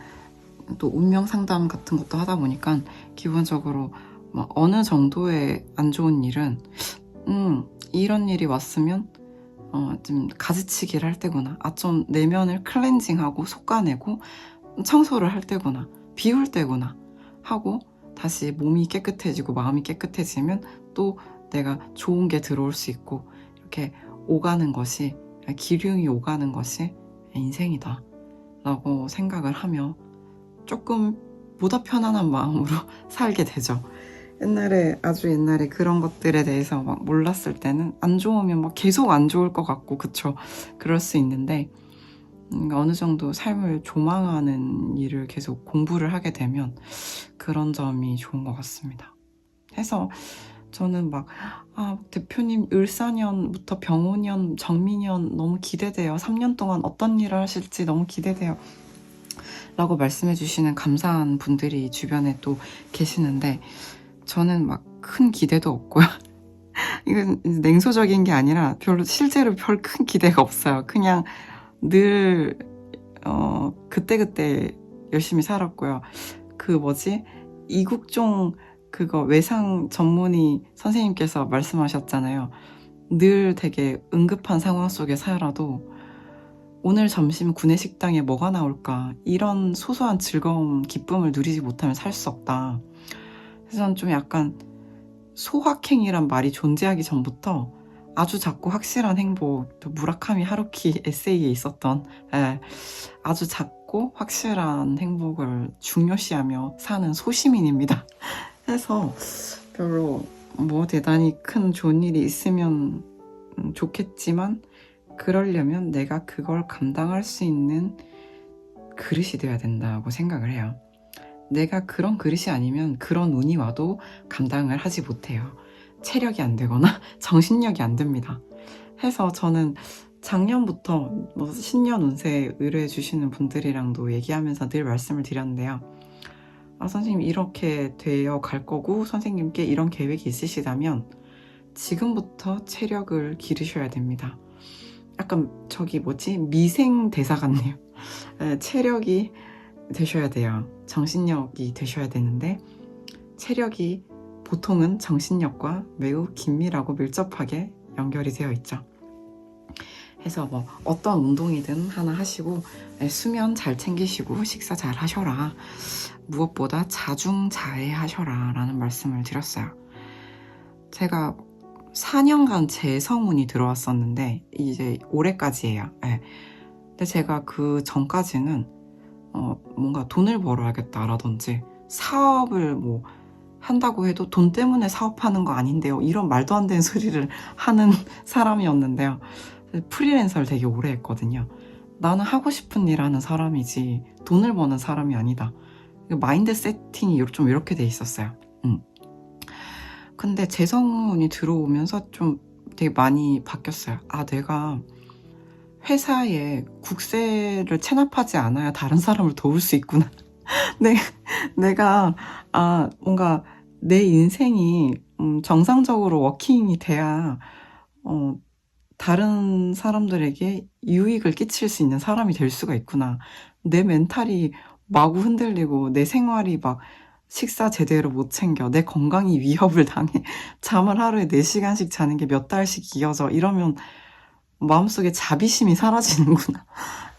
또 운명 상담 같은 것도 하다 보니까 기본적으로 어느 정도의 안 좋은 일은 이런 일이 왔으면 좀 가지치기를 할 때구나, 좀 내면을 클렌징하고 솎아내고 청소를 할 때구나, 비울 때구나 하고 다시 몸이 깨끗해지고 마음이 깨끗해지면 또 내가 좋은 게 들어올 수 있고, 이렇게 오가는 것이, 기륭이 오가는 것이 인생이다 라고 생각을 하며 조금 보다 편안한 마음으로 살게 되죠. 아주 옛날에 그런 것들에 대해서 막 몰랐을 때는 안 좋으면 막 계속 안 좋을 것 같고, 그쵸? 그럴 수 있는데, 어느 정도 삶을 조망하는 일을 계속 공부를 하게 되면 그런 점이 좋은 것 같습니다. 해서 저는 대표님 을사년부터 병오년, 정미년 너무 기대돼요. 3년 동안 어떤 일을 하실지 너무 기대돼요 라고 말씀해 주시는 감사한 분들이 주변에 또 계시는데, 저는 큰 기대도 없고요. 이건 냉소적인 게 아니라 실제로 별 큰 기대가 없어요. 그냥 늘 그때그때 열심히 살았고요. 이국종 그거 외상 전문의 선생님께서 말씀하셨잖아요. 늘 되게 응급한 상황 속에 살아도 오늘 점심 구내식당에 뭐가 나올까, 이런 소소한 즐거움, 기쁨을 누리지 못하면 살 수 없다. 그래서 저는 좀 약간 소확행이란 말이 존재하기 전부터 아주 작고 확실한 행복, 또 무라카미 하루키 에세이에 있었던 아주 작고 확실한 행복을 중요시하며 사는 소시민입니다. 해서 별로 대단히 큰 좋은 일이 있으면 좋겠지만, 그러려면 내가 그걸 감당할 수 있는 그릇이 되어야 된다고 생각을 해요. 내가 그런 그릇이 아니면 그런 운이 와도 감당을 하지 못해요. 체력이 안 되거나 정신력이 안 됩니다. 해서 저는 작년부터 신년 운세 의뢰해 주시는 분들이랑도 얘기하면서 늘 말씀을 드렸는데요. 선생님 이렇게 되어 갈 거고, 선생님께 이런 계획이 있으시다면 지금부터 체력을 기르셔야 됩니다. 약간 미생 대사 같네요. 체력이 되셔야 돼요. 정신력이 되셔야 되는데, 체력이 보통은 정신력과 매우 긴밀하고 밀접하게 연결이 되어 있죠. 해서 어떤 운동이든 하나 하시고, 수면 잘 챙기시고 식사 잘 하셔라, 무엇보다 자중자애하셔라 라는 말씀을 드렸어요. 제가 4년간 재성운이 들어왔었는데 이제 올해까지예요. 근데 제가 그 전까지는 뭔가 돈을 벌어야겠다라든지, 사업을 한다고 해도 돈 때문에 사업하는 거 아닌데요, 이런 말도 안 되는 소리를 하는 사람이었는데요. 프리랜서를 되게 오래 했거든요. 나는 하고 싶은 일 하는 사람이지 돈을 버는 사람이 아니다. 마인드 세팅이 좀 이렇게 돼 있었어요. 근데 재성운이 들어오면서 좀 되게 많이 바뀌었어요. 내가 회사에 국세를 체납하지 않아야 다른 사람을 도울 수 있구나. 내가 뭔가 내 인생이 정상적으로 워킹이 돼야 다른 사람들에게 유익을 끼칠 수 있는 사람이 될 수가 있구나. 내 멘탈이 마구 흔들리고 내 생활이 식사 제대로 못 챙겨, 내 건강이 위협을 당해, 잠을 하루에 4시간씩 자는 게 몇 달씩 이어져, 이러면 마음속에 자비심이 사라지는구나.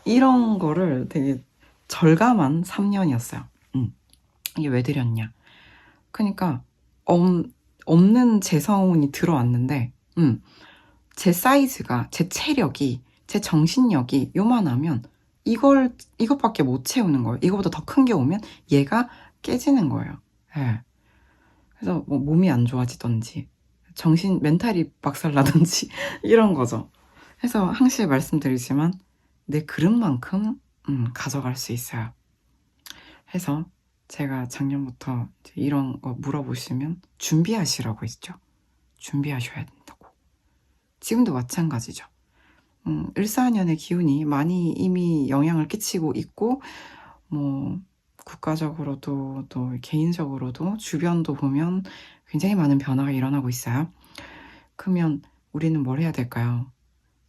이런 거를 되게 절감한 3년이었어요. 이게 왜 드렸냐. 그러니까 없는 재성운이 들어왔는데 제 사이즈가, 제 체력이, 제 정신력이 요만하면 이것밖에 못 채우는 거예요. 이거보다 더 큰 게 오면 얘가 깨지는 거예요. 예. 그래서 뭐 몸이 안 좋아지던지 멘탈이 박살나던지 이런 거죠. 그래서 항상 말씀드리지만 내 그릇만큼 가져갈 수 있어요. 해서 제가 작년부터 이런 거 물어보시면 준비하시라고 했죠. 준비하셔야 된다고. 지금도 마찬가지죠. 14년의 기운이 많이 이미 영향을 끼치고 있고, 뭐 국가적으로도 또 개인적으로도 주변도 보면 굉장히 많은 변화가 일어나고 있어요. 그러면 우리는 뭘 해야 될까요?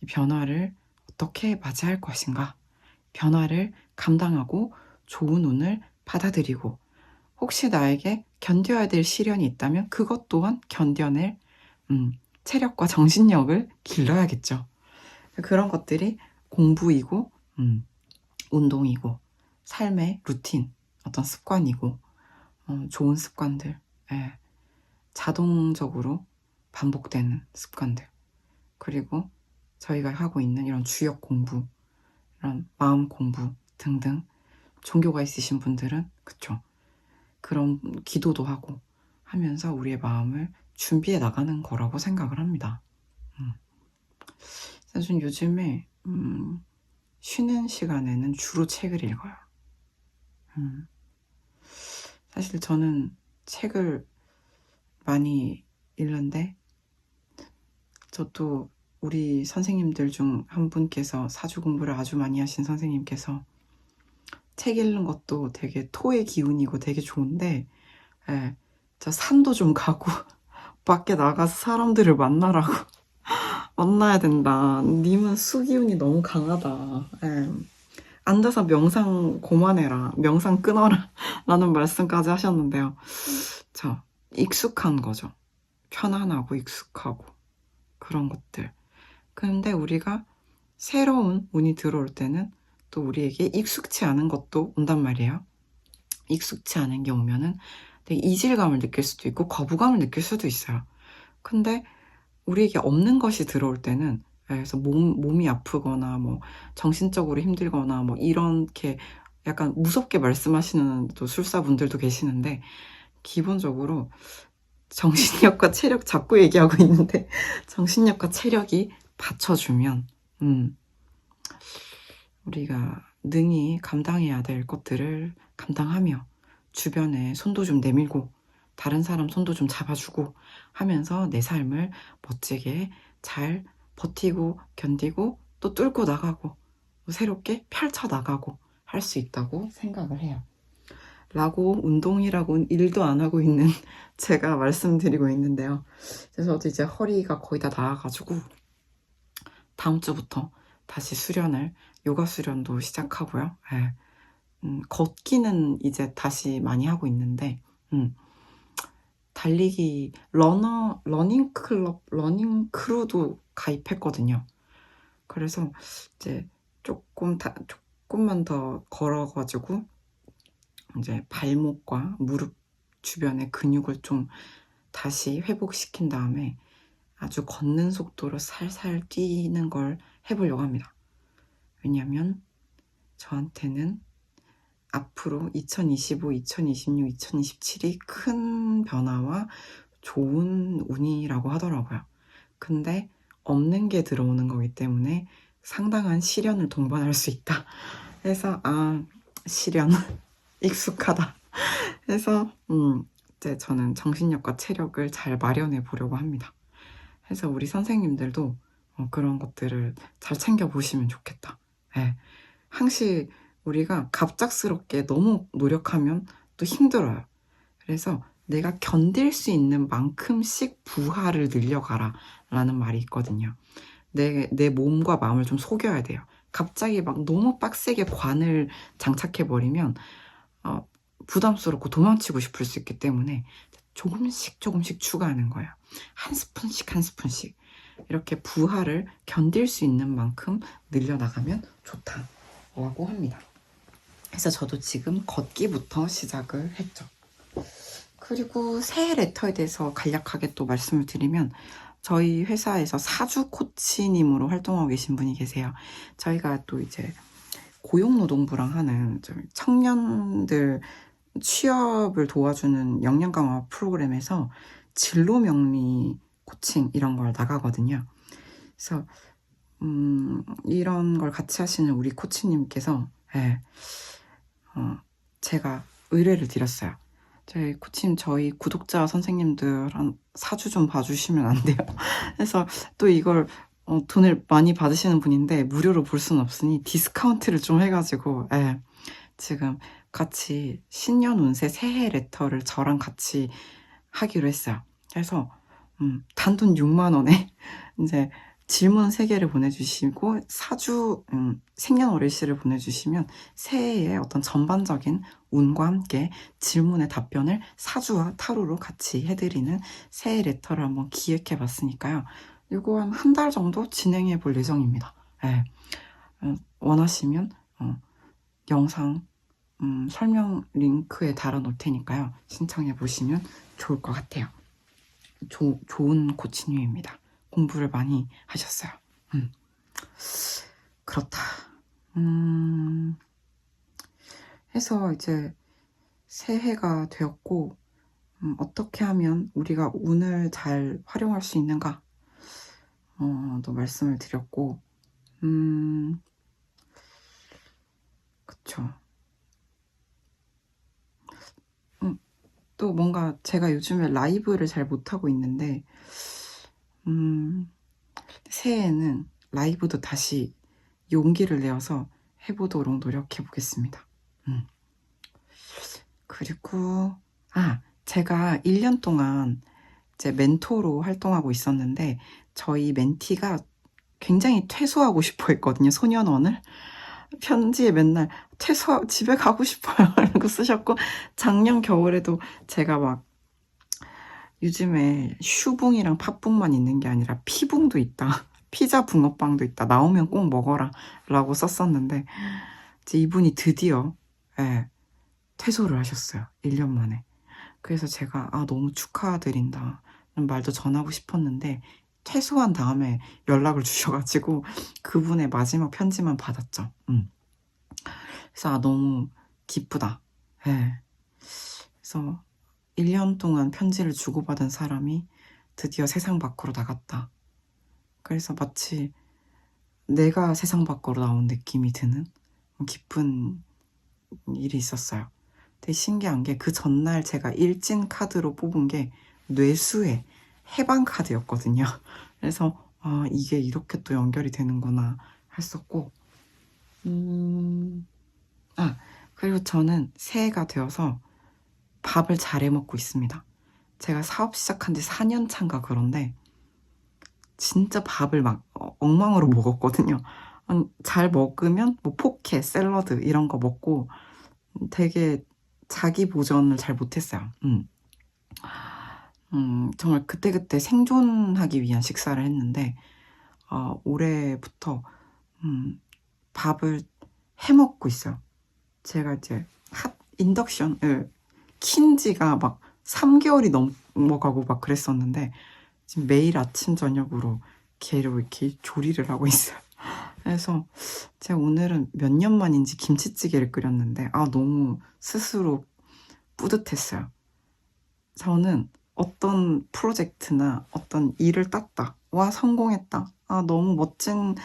이 변화를 어떻게 맞이할 것인가? 변화를 감당하고 좋은 운을 받아들이고, 혹시 나에게 견뎌야 될 시련이 있다면 그것 또한 견뎌낼 체력과 정신력을 길러야겠죠. 그런 것들이 공부이고 운동이고 삶의 루틴, 어떤 습관이고 좋은 습관들, 예, 자동적으로 반복되는 습관들, 그리고 저희가 하고 있는 이런 주역 공부, 이런 마음 공부 등등, 종교가 있으신 분들은 그쵸, 그런 기도도 하고 하면서 우리의 마음을 준비해 나가는 거라고 생각을 합니다. 그래서 요즘에 쉬는 시간에는 주로 책을 읽어요. 사실 저는 책을 많이 읽는데, 저도 우리 선생님들 중 한 분께서, 사주 공부를 아주 많이 하신 선생님께서 책 읽는 것도 되게 토의 기운이고 되게 좋은데, 예, 저 산도 좀 가고 밖에 나가서 사람들을 만나라고 만나야 된다. 님은 수기운이 너무 강하다. 예. 앉아서 명상 그만해라. 명상 끊어라. 라는 말씀까지 하셨는데요. 저 익숙한 거죠. 편안하고 익숙하고 그런 것들. 그런데 우리가 새로운 운이 들어올 때는 또 우리에게 익숙치 않은 것도 온단 말이에요. 익숙치 않은 게 오면은 되게 이질감을 느낄 수도 있고 거부감을 느낄 수도 있어요. 근데 우리에게 없는 것이 들어올 때는, 그래서 몸이 아프거나 뭐 정신적으로 힘들거나 뭐 이렇게 약간 무섭게 말씀하시는 또 술사분들도 계시는데, 기본적으로 정신력과 체력, 자꾸 얘기하고 있는데 정신력과 체력이 받쳐주면 우리가 능히 감당해야 될 것들을 감당하며 주변에 손도 좀 내밀고 다른 사람 손도 좀 잡아주고 하면서 내 삶을 멋지게 잘 버티고 견디고 또 뚫고 나가고 새롭게 펼쳐나가고 할 수 있다고 생각을 해요. 라고 운동이라고는 일도 안 하고 있는 제가 말씀드리고 있는데요. 그래서 저도 이제 허리가 거의 다 나아가지고 다음 주부터 다시 수련을, 요가 수련도 시작하고요. 예. 걷기는 이제 다시 많이 하고 있는데, 달리기, 러닝 클럽, 러닝 크루도 가입했거든요. 그래서 이제 조금만 더 걸어가지고 이제 발목과 무릎 주변의 근육을 좀 다시 회복시킨 다음에 아주 걷는 속도로 살살 뛰는 걸 해보려고 합니다. 왜냐면 저한테는 앞으로 2025, 2026, 2027이 큰 변화와 좋은 운이라고 하더라고요. 근데 없는 게 들어오는 거기 때문에 상당한 시련을 동반할 수 있다. 그래서 시련 익숙하다. 그래서 이제 저는 정신력과 체력을 잘 마련해 보려고 합니다. 그래서 우리 선생님들도 그런 것들을 잘 챙겨보시면 좋겠다. 네. 항시 우리가 갑작스럽게 너무 노력하면 또 힘들어요. 그래서 내가 견딜 수 있는 만큼씩 부하를 늘려가라 라는 말이 있거든요. 내 몸과 마음을 좀 속여야 돼요. 갑자기 막 너무 빡세게 관을 장착해버리면 부담스럽고 도망치고 싶을 수 있기 때문에 조금씩 추가하는 거예요. 한 스푼씩 이렇게 부하를 견딜 수 있는 만큼 늘려나가면 좋다라고 합니다. 그래서 저도 지금 걷기부터 시작을 했죠. 그리고 새해 레터에 대해서 간략하게 또 말씀을 드리면 저희 회사에서 사주 코치님으로 활동하고 계신 분이 계세요. 저희가 또 이제 고용노동부랑 하는 좀 청년들 취업을 도와주는 역량 강화 프로그램에서 진로 명리 코칭 이런 걸 나가거든요. 그래서 이런 걸 같이 하시는 우리 코치님께서 제가 의뢰를 드렸어요. 저희 코치님, 저희 구독자 선생님들 한 4주 좀 봐주시면 안 돼요? 그래서 또 이걸 돈을 많이 받으시는 분인데 무료로 볼 수는 없으니 디스카운트를 좀 해가지고 지금 같이 신년 운세 새해 레터를 저랑 같이 하기로 했어요. 그래서 단돈 6만 원에 이제 질문 3개를 보내주시고 사주 생년월일시를 보내주시면 새해의 어떤 전반적인 운과 함께 질문의 답변을 사주와 타로로 같이 해드리는 새해 레터를 한번 기획해 봤으니까요. 이거 한 달 정도 진행해 볼 예정입니다. 원하시면 영상 설명 링크에 달아놓을 테니까요. 신청해 보시면 좋을 것 같아요. 좋은 코치님입니다. 공부를 많이 하셨어요. 그렇다. 해서 이제 새해가 되었고 어떻게 하면 우리가 운을 잘 활용할 수 있는가 또 말씀을 드렸고 그쵸. 또 뭔가 제가 요즘에 라이브를 잘 못하고 있는데 새해에는 라이브도 다시 용기를 내어서 해보도록 노력해 보겠습니다. 그리고 제가 1년 동안 이제 멘토로 활동하고 있었는데 저희 멘티가 굉장히 퇴소하고 싶어 했거든요. 소년원을. 편지에 맨날 집에 가고 싶어요 이러고 쓰셨고, 작년 겨울에도 제가 막 요즘에 슈붕이랑 팥붕만 있는 게 아니라 피붕도 있다, 피자 붕어빵도 있다, 나오면 꼭 먹어라 라고 썼었는데 이제 이분이 드디어 퇴소를 하셨어요. 1년 만에. 그래서 제가 너무 축하드린다 말도 전하고 싶었는데 퇴소한 다음에 연락을 주셔가지고 그분의 마지막 편지만 받았죠. 그래서 너무 기쁘다. 그래서 1년 동안 편지를 주고받은 사람이 드디어 세상 밖으로 나갔다. 그래서 마치 내가 세상 밖으로 나온 느낌이 드는 기쁜 일이 있었어요. 되게 신기한 게 그 전날 제가 일진 카드로 뽑은 게 뇌수의 해방 카드였거든요. 그래서 이게 이렇게 또 연결이 되는구나 했었고, 그리고 저는 새해가 되어서 밥을 잘 해먹고 있습니다. 제가 사업 시작한 지 4년 차인가 그런데 진짜 밥을 막 엉망으로 먹었거든요. 잘 먹으면 뭐 포케, 샐러드 이런 거 먹고 되게 자기 보전을 잘 못했어요. 정말 그때그때 생존하기 위한 식사를 했는데 올해부터 밥을 해먹고 있어요. 제가 이제 인덕션을 킨 지가 막 3개월이 넘어가고 막 그랬었는데 지금 매일 아침 저녁으로 걔로 이렇게 조리를 하고 있어요. 그래서 제가 오늘은 몇 년 만인지 김치찌개를 끓였는데 너무 스스로 뿌듯했어요. 저는 어떤 프로젝트나 어떤 일을 땄다, 와 성공했다, 너무 멋진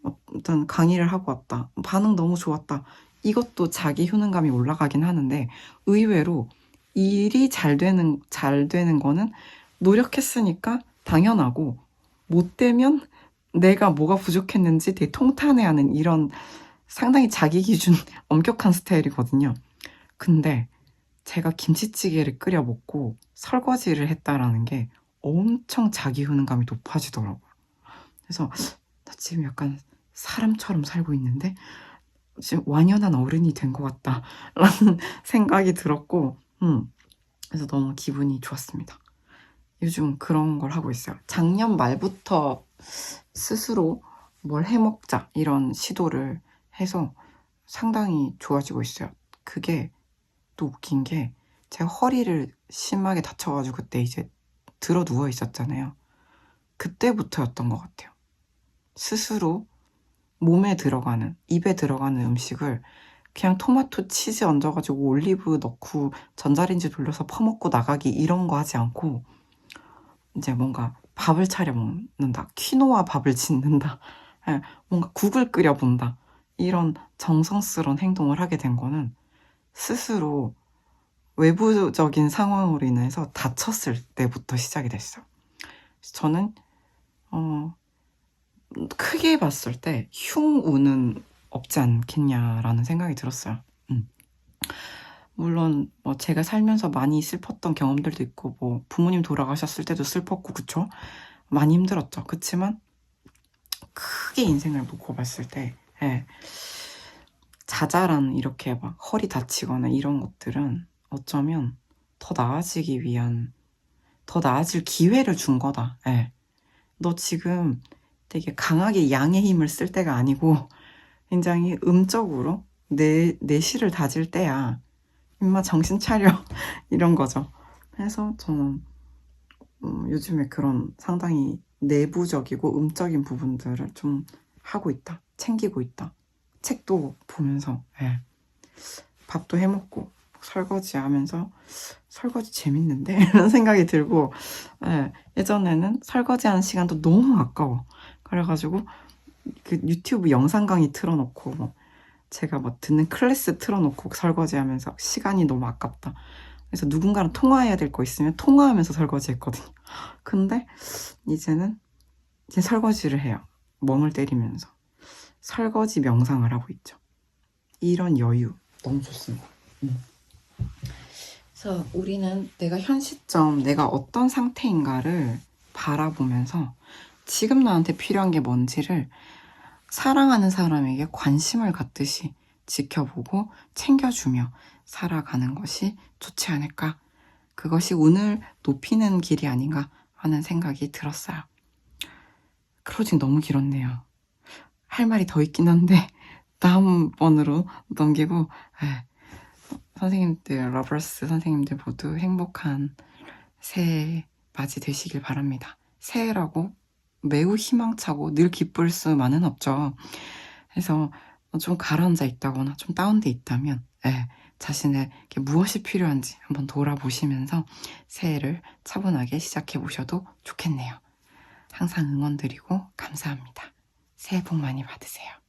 어떤 강의를 하고 왔다, 반응 너무 좋았다, 이것도 자기 효능감이 올라가긴 하는데 의외로 일이 잘 되는 거는 노력했으니까 당연하고 못 되면 내가 뭐가 부족했는지 되게 통탄해하는 이런 상당히 자기 기준 엄격한 스타일이거든요. 근데 제가 김치찌개를 끓여 먹고 설거지를 했다라는 게 엄청 자기 효능감이 높아지더라고요. 그래서 나 지금 약간 사람처럼 살고 있는데 지금 완연한 어른이 된 것 같다라는 생각이 들었고, 그래서 너무 기분이 좋았습니다. 요즘 그런 걸 하고 있어요. 작년 말부터 스스로 뭘 해먹자 이런 시도를 해서 상당히 좋아지고 있어요. 그게 또 웃긴 게 제가 허리를 심하게 다쳐가지고 그때 이제 들어 누워 있었잖아요. 그때부터였던 것 같아요. 스스로 몸에 들어가는, 입에 들어가는 음식을 그냥 토마토 치즈 얹어가지고 올리브 넣고 전자레인지 돌려서 퍼먹고 나가기 이런 거 하지 않고 이제 뭔가 밥을 차려 먹는다. 퀴노아 밥을 짓는다. 예, 뭔가 국을 끓여 본다. 이런 정성스러운 행동을 하게 된 거는 스스로 외부적인 상황으로 인해서 다쳤을 때부터 시작이 됐어요. 그래서 저는 크게 봤을 때 흉우는 없지 않겠냐라는 생각이 들었어요. 물론 뭐 제가 살면서 많이 슬펐던 경험들도 있고 뭐 부모님 돌아가셨을 때도 슬펐고 그쵸? 많이 힘들었죠. 그치만 크게 인생을 놓고 봤을 때 예, 자잘한 이렇게 막 허리 다치거나 이런 것들은 어쩌면 더 나아지기 위한 더 나아질 기회를 준 거다. 예. 너 지금 되게 강하게 양의 힘을 쓸 때가 아니고 굉장히 음적으로 내실을 다질 때야. 임마 정신 차려. 이런 거죠. 그래서 저는 요즘에 그런 상당히 내부적이고 음적인 부분들을 좀 하고 있다. 챙기고 있다. 책도 보면서 예. 밥도 해먹고 설거지 하면서 설거지 재밌는데? 이런 생각이 들고 예. 예전에는 설거지하는 시간도 너무 아까워. 그래가지고 그 유튜브 영상 강의 틀어놓고 뭐 제가 뭐 듣는 클래스 틀어놓고 설거지하면서 시간이 너무 아깝다. 그래서 누군가랑 통화해야 될 거 있으면 통화하면서 설거지 했거든요. 근데 이제는 이제 설거지를 해요. 멍을 때리면서. 설거지 명상을 하고 있죠. 이런 여유 너무 좋습니다. 그래서 우리는 내가 현 시점 내가 어떤 상태인가를 바라보면서 지금 나한테 필요한 게 뭔지를 사랑하는 사람에게 관심을 갖듯이 지켜보고 챙겨주며 살아가는 것이 좋지 않을까. 그것이 운을 높이는 길이 아닌가 하는 생각이 들었어요. 클로징 너무 길었네요. 할 말이 더 있긴 한데 다음번으로 넘기고 선생님들, 러버스 선생님들 모두 행복한 새해 맞이 되시길 바랍니다. 새해라고 매우 희망차고 늘 기쁠 수만은 없죠. 그래서 좀 가라앉아 있다거나 좀 다운돼 있다면 자신에게 무엇이 필요한지 한번 돌아보시면서 새해를 차분하게 시작해 보셔도 좋겠네요. 항상 응원드리고 감사합니다. 새해 복 많이 받으세요.